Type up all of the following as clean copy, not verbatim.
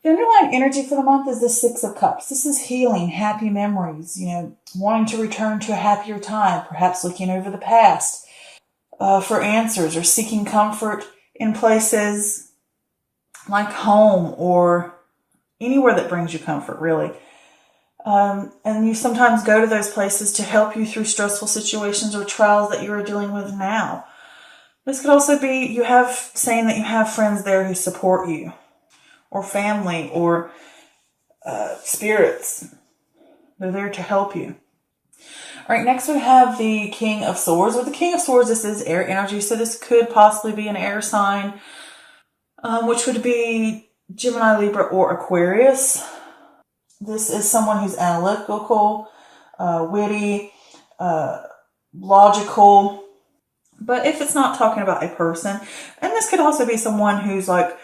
The underlying energy for the month is the Six of Cups. This is healing, happy memories, wanting to return to a happier time, perhaps looking over the past for answers or seeking comfort in places like home or anywhere that brings you comfort, really. And you sometimes go to those places to help you through stressful situations or trials that you are dealing with now. This could also be saying that you have friends there who support you, or family, or spirits. They're there to help you. All right, next we have the King of Swords. With the King of Swords, this is air energy, so this could possibly be an air sign, which would be Gemini, Libra, or Aquarius. This is someone who's analytical, witty, logical. But if it's not talking about a person, and this could also be someone who's like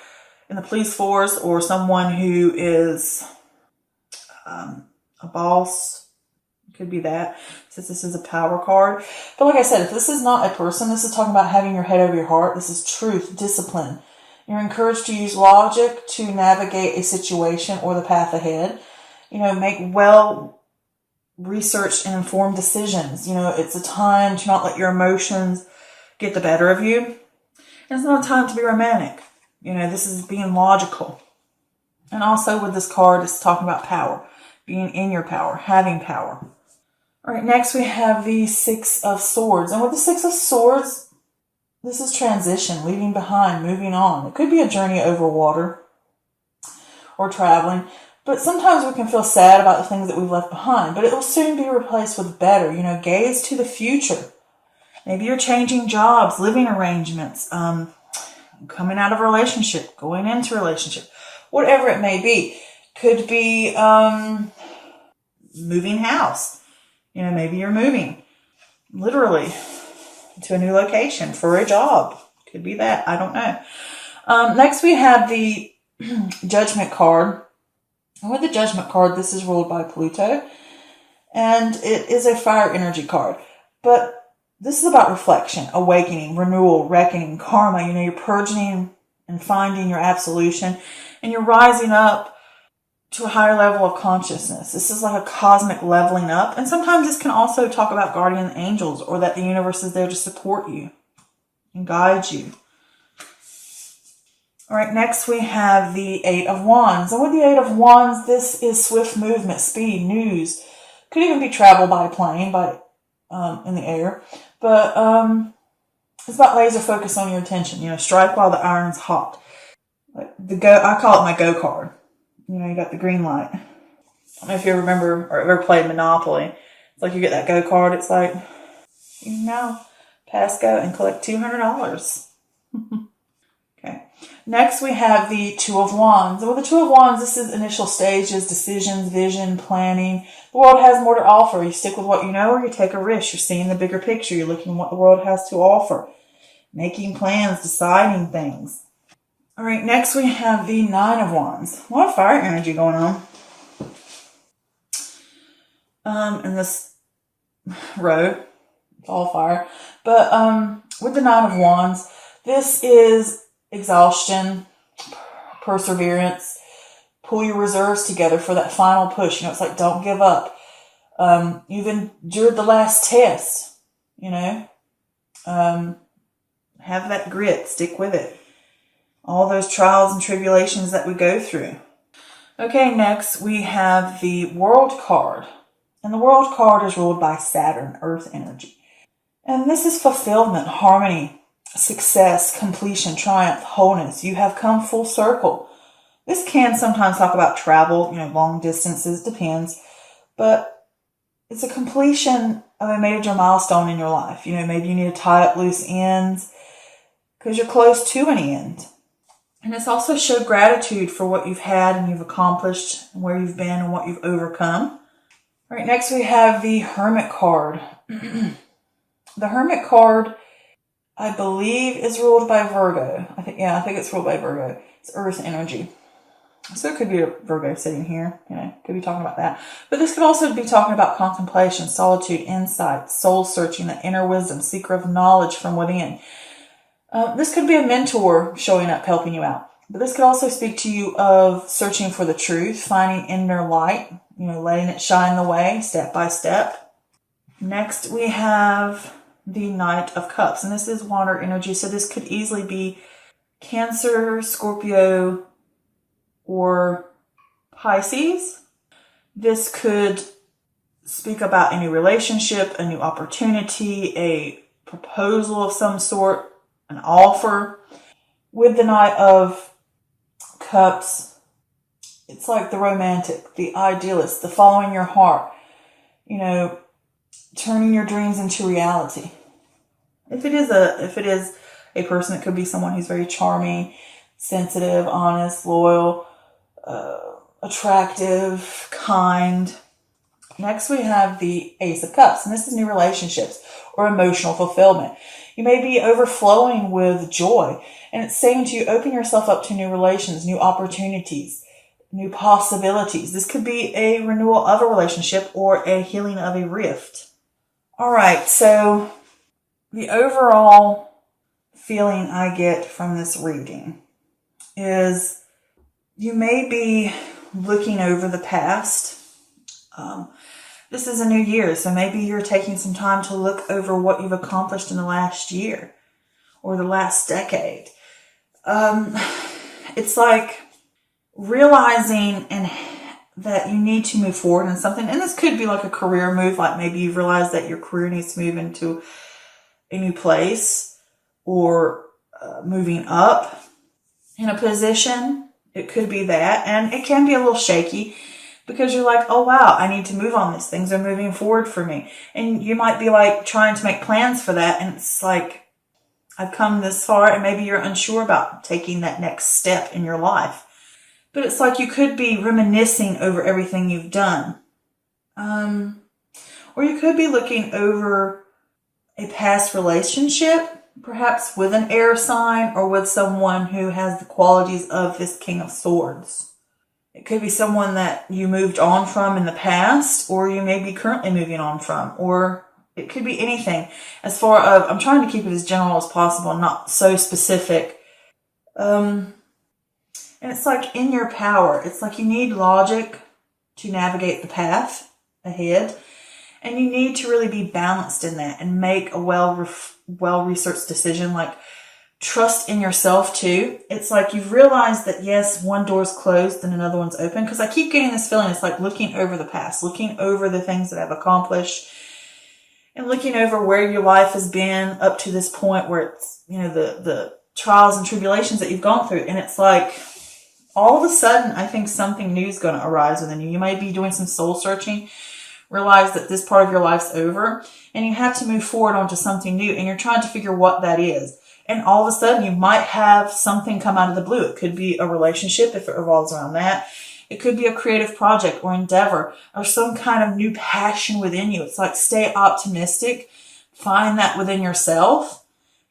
in the police force or someone who is a boss. It could be that, since this is a power card. But like I said, if this is not a person, this is talking about having your head over your heart. This is truth, discipline. You're encouraged to use logic to navigate a situation or the path ahead. Make well-researched and informed decisions. It's a time to not let your emotions get the better of you. And it's not a time to be romantic. This is being logical. And also with this card, it's talking about power. Being in your power, having power. All right, next we have the Six of Swords. And with the Six of Swords, this is transition, leaving behind, moving on. It could be a journey over water or traveling. But sometimes we can feel sad about the things that we've left behind. But it will soon be replaced with better. Gaze to the future. Maybe you're changing jobs, living arrangements, coming out of a relationship, going into a relationship. Whatever it may be. Could be moving house. Maybe you're moving literally to a new location for a job. Could be that. I don't know. Next we have the Judgment card. And with the Judgment card, this is ruled by Pluto. And it is a fire energy card. But this is about reflection, awakening, renewal, reckoning, karma. You're purging and finding your absolution. And you're rising up to a higher level of consciousness. This is like a cosmic leveling up. And sometimes this can also talk about guardian angels, or that the universe is there to support you and guide you. All right, next we have the Eight of Wands. And with the Eight of Wands, this is swift movement, speed, news. Could even be travel by plane, in the air. But it's about laser focus on your attention. Strike while the iron's hot. I call it my go card. You got the green light. I don't know if you remember or ever played Monopoly. It's like you get that go card. It's like, pass go and collect $200. Okay. Next we have the Two of Wands. And with the Two of Wands, this is initial stages, decisions, vision, planning. The world has more to offer. You stick with what you know, or you take a risk. You're seeing the bigger picture. You're looking at what the world has to offer. Making plans, deciding things. All right, next we have the Nine of Wands. A lot of fire energy going on in this row. It's all fire. But with the Nine of Wands, this is exhaustion, perseverance. Pull your reserves together for that final push. It's like, don't give up. You've endured the last test. Have that grit. Stick with it. All those trials and tribulations that we go through. Okay, next we have the World card. And the World card is ruled by Saturn, Earth energy. And this is fulfillment, harmony, success, completion, triumph, wholeness. You have come full circle. This can sometimes talk about travel, long distances, depends. But it's a completion of a major milestone in your life. Maybe you need to tie up loose ends because you're close to an end. And it's also show gratitude for what you've had and you've accomplished, and where you've been and what you've overcome. All right, next we have the Hermit card. The Hermit card, I believe, is ruled by Virgo. I think it's ruled by Virgo. It's Earth energy. So it could be a Virgo sitting here, could be talking about that. But this could also be talking about contemplation, solitude, insight, soul searching, the inner wisdom, seeker of knowledge from within. This could be a mentor showing up, helping you out. But this could also speak to you of searching for the truth, finding inner light, letting it shine the way step by step. Next, we have the Knight of Cups, and this is water energy. So this could easily be Cancer, Scorpio, or Pisces. This could speak about a new relationship, a new opportunity, a proposal of some sort, an offer. With the Knight of Cups, it's like the romantic, the idealist, the following your heart, turning your dreams into reality. If it is a person, it could be someone who's very charming, sensitive, honest, loyal, attractive, kind. Next, we have the Ace of Cups, and this is new relationships or emotional fulfillment. You may be overflowing with joy, and it's saying to you, open yourself up to new relations, new opportunities, new possibilities. This could be a renewal of a relationship or a healing of a rift. All right, so the overall feeling I get from this reading is you may be looking over the past. This is a new year, so maybe you're taking some time to look over what you've accomplished in the last year or the last decade. It's like realizing that you need to move forward in something. And this could be like a career move, like maybe you've realized that your career needs to move into a new place or moving up in a position. It could be that. And it can be a little shaky because you're like, oh wow, I need to move on this. Things are moving forward for me. And you might be like trying to make plans for that. And it's like, I've come this far, and maybe you're unsure about taking that next step in your life. But it's like you could be reminiscing over everything you've done. Or you could be looking over a past relationship, perhaps with an air sign or with someone who has the qualities of this King of Swords. It could be someone that you moved on from in the past, or you may be currently moving on from, or it could be anything. As far as, I'm trying to keep it as general as possible, not so specific. And it's like in your power. It's like you need logic to navigate the path ahead. And you need to really be balanced in that and make a well-researched decision. Like, trust in yourself too. It's like you've realized that yes, one door's closed and another one's open. Because I keep getting this feeling, it's like looking over the past, looking over the things that I've accomplished, and looking over where your life has been up to this point, where it's, the trials and tribulations that you've gone through. And it's like, all of a sudden, I think something new is going to arise within you. You might be doing some soul searching, realize that this part of your life's over, and you have to move forward onto something new, and you're trying to figure what that is. And all of a sudden, you might have something come out of the blue. It could be a relationship, if it revolves around that. It could be a creative project or endeavor or some kind of new passion within you. It's like, stay optimistic. Find that within yourself,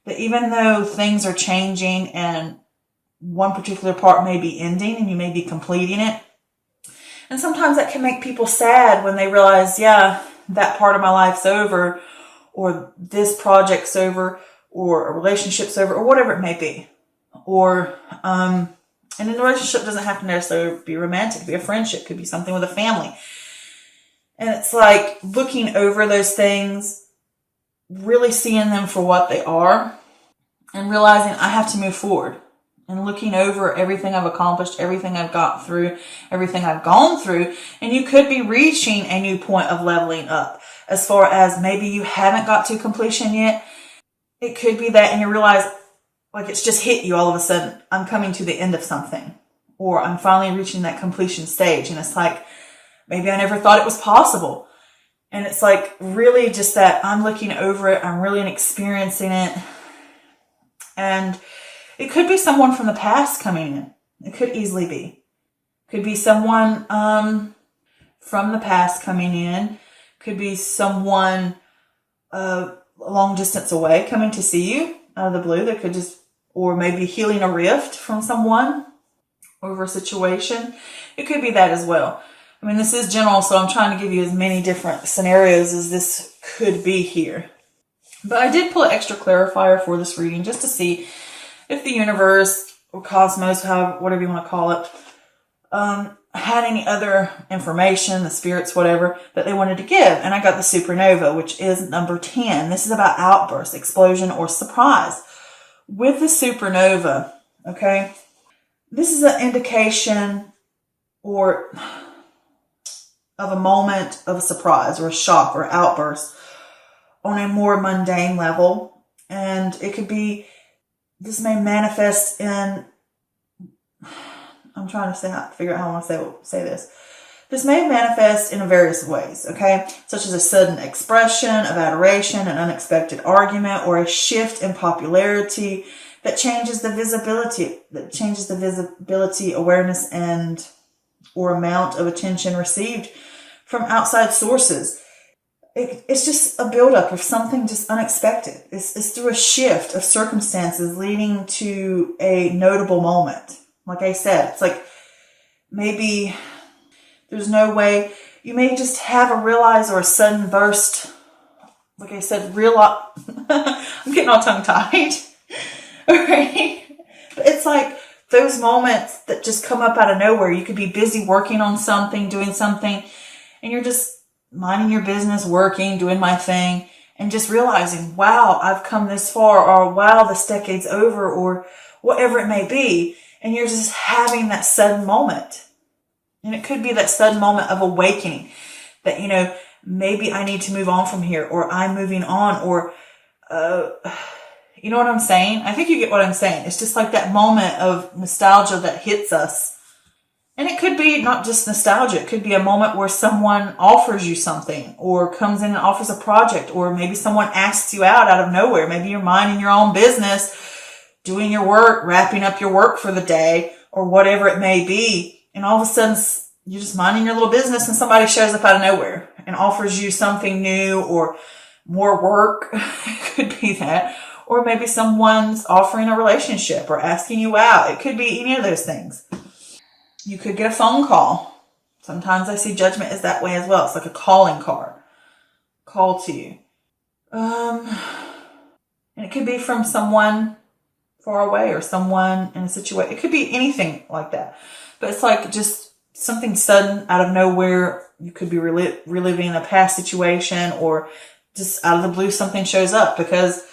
that even though things are changing and one particular part may be ending and you may be completing it. And sometimes that can make people sad when they realize, yeah, that part of my life's over, or this project's over, or a relationship's over, or whatever it may be. Or, and then the relationship doesn't have to necessarily be romantic. It could be a friendship. It could be something with a family. And it's like looking over those things, really seeing them for what they are, and realizing I have to move forward. And looking over everything I've accomplished, everything I've got through, everything I've gone through. And you could be reaching a new point of leveling up. As far as maybe you haven't got to completion yet. It could be that, and you realize, like, it's just hit you all of a sudden. I'm coming to the end of something. Or I'm finally reaching that completion stage. And it's like, maybe I never thought it was possible. And it's like really just that I'm looking over it. I'm really experiencing it. And it could be someone from the past coming in. It could easily be. Could be someone from the past coming in. Could be someone a long distance away coming to see you out of the blue. That could just, or maybe healing a rift from someone over a situation. It could be that as well. I mean, this is general, so I'm trying to give you as many different scenarios as this could be here. But I did pull an extra clarifier for this reading just to see if the universe or cosmos, whatever you want to call it, had any other information, the spirits, whatever, that they wanted to give. And I got the supernova, which is number 10. This is about outburst, explosion, or surprise. With the supernova, okay, this is an indication or of a moment of a surprise or a shock or outburst on a more mundane level. And it could be, this may manifest in, I'm trying to figure out how I want to say this. This may manifest in various ways, okay? Such as a sudden expression of adoration, an unexpected argument, or a shift in popularity that changes the visibility, awareness, and or amount of attention received from outside sources. It's just a buildup of something just unexpected. It's through a shift of circumstances leading to a notable moment. Like I said, it's like maybe there's no way. You may just have a realize or a sudden burst. Like I said, I'm getting all tongue-tied. Okay? But it's like those moments that just come up out of nowhere. You could be busy working on something, doing something, and you're just minding your business, working, doing my thing, and just realizing, wow, I've come this far, or wow, this decade's over, or whatever it may be. And you're just having that sudden moment. And it could be that sudden moment of awakening that, maybe I need to move on from here, or I'm moving on, or, you know what I'm saying? I think you get what I'm saying. It's just like that moment of nostalgia that hits us. And it could be not just nostalgia. It could be a moment where someone offers you something, or comes in and offers a project, or maybe someone asks you out of nowhere. Maybe you're minding your own business, doing your work, wrapping up your work for the day, or whatever it may be. And all of a sudden, you're just minding your little business and somebody shows up out of nowhere and offers you something new or more work. It could be that. Or maybe someone's offering a relationship or asking you out. It could be any of those things. You could get a phone call. Sometimes I see judgment as that way as well. It's like a calling card. Call to you. And it could be from someone far away or someone in a situation. It could be anything like that. But it's like just something sudden out of nowhere. You could be reliving a past situation, or just out of the blue something shows up. Because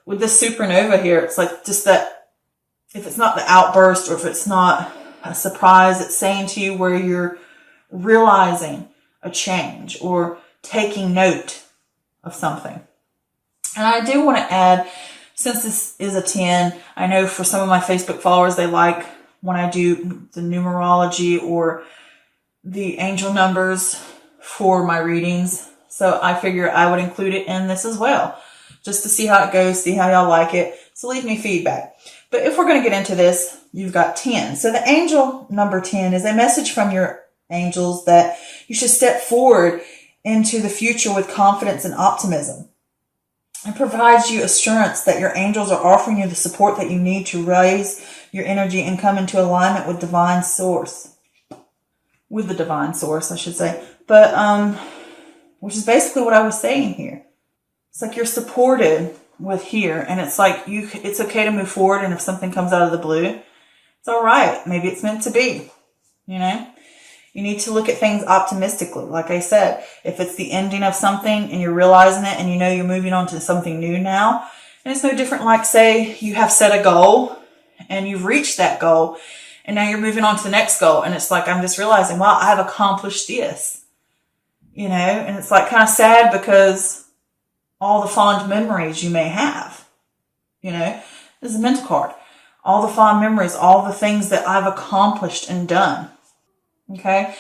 with this supernova here, it's like just that, if it's not the outburst or if it's not a surprise, it's saying to you where you're realizing a change or taking note of something. And I do want to add, since this is a 10, I know for some of my Facebook followers, they like when I do the numerology or the angel numbers for my readings. So I figure I would include it in this as well, just to see how it goes, see how y'all like it. So leave me feedback. But if we're going to get into this, you've got 10. So the angel number 10 is a message from your angels that you should step forward into the future with confidence and optimism. It provides you assurance that your angels are offering you the support that you need to raise your energy and come into alignment with divine source. With the divine source, I should say. But, which is basically what I was saying here. It's like you're supported with here, and it's like it's okay to move forward, and if something comes out of the blue, it's all right. Maybe it's meant to be, You need to look at things optimistically. Like I said, if it's the ending of something and you're realizing it and you're moving on to something new now, and it's no different like, say, you have set a goal and you've reached that goal and now you're moving on to the next goal, and it's like, I'm just realizing, wow, I have accomplished this, and it's like kind of sad because all the fond memories you may have, this is a mental card. All the fond memories, all the things that I've accomplished and done. Okay?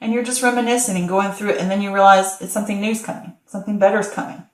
And you're just reminiscing and going through it, and then you realize it's something new's coming. Something better's coming.